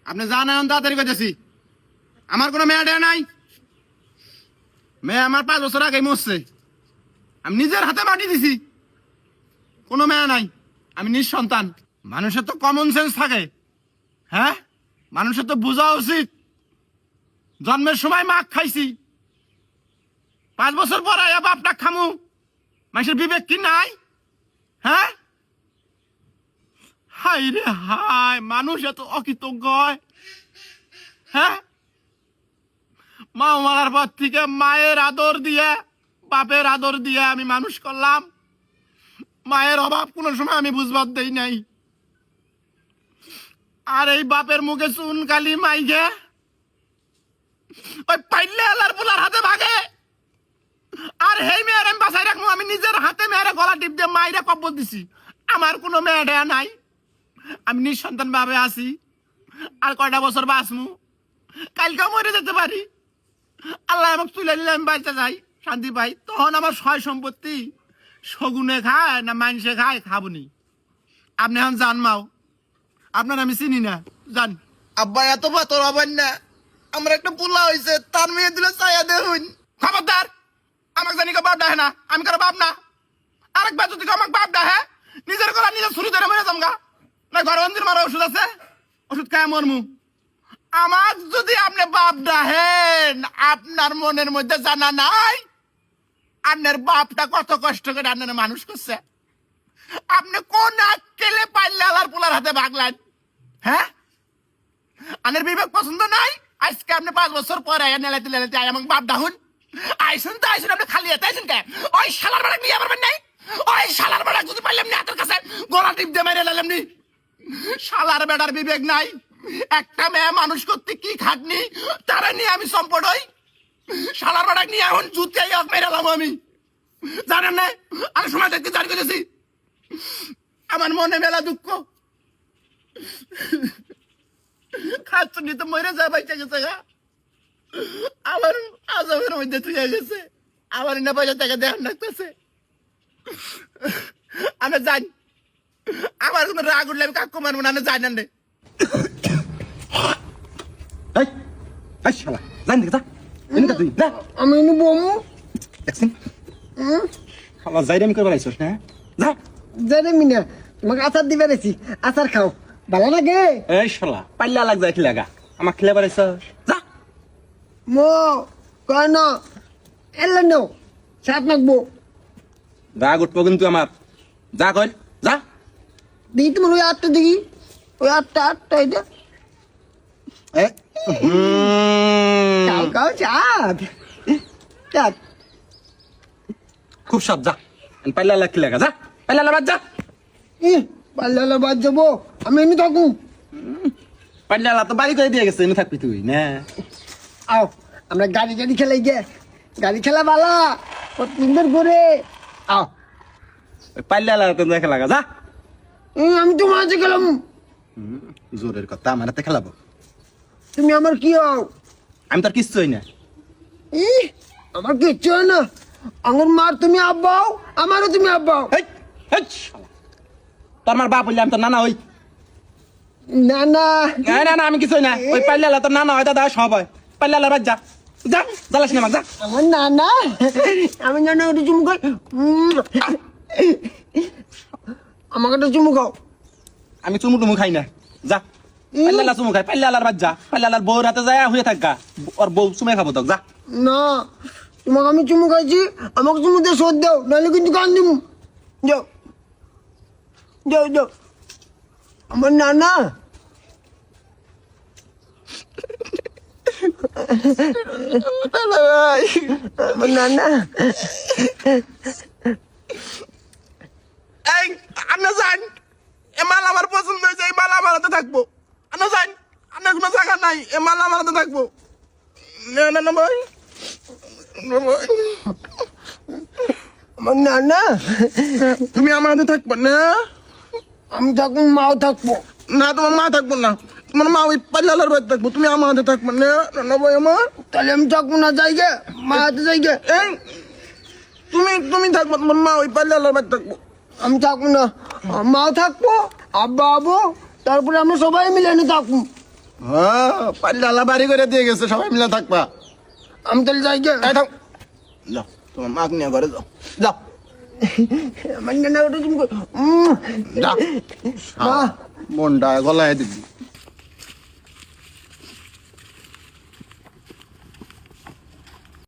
আপনি জান এখন তাড়াতাড়ি করতেছি। আমার কোনো মেয়ে দেয়া নাই। মেয়ে আমার 5 বছর আগে মরছে। আমি নিজের হাতে মাটি দিছি। কোনো মেয়ে নাই। আমি নিঃসন্তান। মানুষের তো কমন সেন্স থাকে। হ্যাঁ, মানুষের তো বোঝা উচিত। জন্মের সময় মাখ খাইছি, 5 বছর পর আয়া বাপটা খামু। মানুষের বিবেক কি নাই? হ্যাঁ, হাই রে হাই, মানুষ এত অকৃতজ্ঞ হয়। হ্যাঁ, মা মারার পর থেকে মায়ের আদর দিয়ে, বাপের আদর দিয়ে আমি মানুষ করলাম। মায়ের অভাব কোন সময় আমি বুঝবার দেই নাই। আর এই বাপের মুখে চুন কালি মাইগে ওই পাইলে আলার পোলার হাতে ভাগে। আর হেই মেয়ের আমি বাসায় রাখবো। আমি নিজের হাতে মেয়ের গলা টিপ দিয়ে মায়েরা কব্বর দিছি। আমার কোনো মেয়ে দেয়া নাই। আমি নিঃসন্তান ভাবে আছি। আর কয়টা বছর বাঁচমু, কালকেও মরে যেতে পারি। আল্লাহ আমাকে তুলে নিলে আমি বাঁচতে যাই, শান্তি পাই। তখন আমার সয় সম্পত্তি শগুনে খায় না মানুষে খায়, খাবনি। আপনি এখন জান মাও, আপনার আমি চিনি না, জান। আব্বা এত পাতর হবেন না। আমার একটা পোলা হয়েছে, তার মেয়ে দিলে চাইয়া দেখুন। খবরদার, আমাকে জানি বাপ ডাহে না। আমি কারো বাপ না। আরেকবার যদি আমাকে বাপ ডাহে, নিজের গলা নিজের ছুরি ধরে মেরে যামগা। না ঘরে অন্দির মারা ওষুধ আছে, ওষুধ খায় মরমু। আমার যদি আপনি বাপ ডাহেন, আপনার মনের মধ্যে জানা নাই আপনার বাপটা কত কষ্ট করে আপনার মানুষ করছে। আপনি কোন আক্কেলে পাইলে আলার পোলার হাতে ভাগলেন? হ্যাঁ, আনের বিবেক পছন্দ নাই। আজকে আপনি 5 বছর পরে নেলাইতে নেলাইতে আমাকে বাপ ডাহুন। আইসুন তো আইসুন, আপনি খালি হাতে আইসুন কে? ওই শালার বাড়া নিয়ে পারবেন নাই? ওই শালার বাড়া যদি পাইলাম না হাতের কাছে গলা টিপ দিয়ে মেরে লাইলাম নি। শালার বেড়ার বিবেক নাই। একটা মেয়ে মানুষ করতে কি খাটনি, তারা নিয়ে আমি সম্পদ হই। শালার বেড়া নিয়ে এখন জুতে মেরালাম আমি, জানেন না? আমি সময় দেখতে জারি করেছি। আমার মনে মেলা দুঃখ। খাচ্ছনি তো মরে যায়, বাইচা গেছে গা। আমার আজবের মধ্যে থুয়ে গেছে। আমার না পয়সা টাকা দেখান রাখতেছে। আমি জানি আমার কোনো রাগ উঠলে আমি কাকু মারবো না, আমি জানি না। আমি বমু যাইরামি করবার আইসস না? জানি মিনা তোমাকে আচার দিবে রেছি। আচার খাও, ভালো লাগে। এই শালা পাল্লা লাগ যায়, কি লাগা আমার খেলে পারাইছ? যা মো কেন এলে নো সাত মাখবো। রাগ উঠবো কিন্তু আমার। যা কর, যা। দেখি তোমার ওই আটটা, দেখি ওই আটটা এটা খাও খাও চাঁদ চাঁদ। খুব সব যা। পাল্লা লাগ কি লাগা? যা পাল্লা বাদ যা। পাল্লা বাদ যাবো? আমি এমনি থাকুন। পাল্লা তো বাড়ি করে দিয়ে গেছে, এনে থাকবি তুই না? আও আমরা গাড়ি খেলাই গে। গাড়ি খেলা বালা কত সুন্দর করে। আও পাল্লা তো দেখে লাগা, যা। আমি তোমার হাতে গেলাম। জোরের কথা, আমার হাতে খেলাবো? তুমি আমার কি হও? আমি তোর কিচ্ছু হই না। আমার কিচ্ছু হয় না। আমার মার তুমি আব্বাও, আমারও তুমি আব্বাও। তোর মার বাপ হইলে আমি তোর নানা হই। না না না না, আমি কিছু হই না। ওই পাল্লা তোর নানা হয়, দাদা সব হয়। পাল্লা বাদ যা, যা। জ্বালাস না আমাকে, যা। আমার নানা, আমি নানা ওটা চুমু খাই। আমাকে একটা চুমু খাও। আমি চুমু টুমু খাই না, যা। পাল্লা চুমু খাই, পাল্লা বাদ যা। পাল্লা বউর হাতে যায় হয়ে থাকা, ওর বউ চুমে খাবো তোকে, যা। না, তোমাকে আমি চুমু খাইছি, আমাকে চুমু দিয়ে শোধ দাও, নাহলে কিন্তু কান দিব। যাও যাও যাও। আমার নানা আমার নানা। এই আন্না যান, এ মাল আমার পছন্দ হয়েছে, এই মাল আমার হাতে থাকবো। আন্না যান, আন্নার কোনো জায়গা নাই, এ মাল আমার হাতে থাকবো। না না না ভাই, আমার নানা। তুমি আমার হাতে থাকবো না? আমি থাকুন, মাও থাকবো। না, তোমার মা থাকবো না। তোমার মা ওই পাল্লার বাড়ি থাকবো, তুমি আমার হাতে থাকবো না? না ভাই আমার, তাহলে আমি থাকবো না, জায়গা মা হাতে জায়গা। এই তুমি থাকবো, তোমার মা ওই পাল্লার বাড়ি থাকবো। আমি থাকবো না, মাও থাকবো, আব্বা আবো, তারপরে আমরা সবাই মিলে এনে থাকবো। হ্যাঁ পাল্লা আল্লাহ বাড়ি করে দিয়ে গেছে, সবাই মিলে থাকবা। আমি তাহলে যাই গে। এই থাক, যাও তোমার মাকে নিয়ে ঘরে যাও, যাও আমার না ওটা তুমি যাও। মা মনটা গলায় দিবি।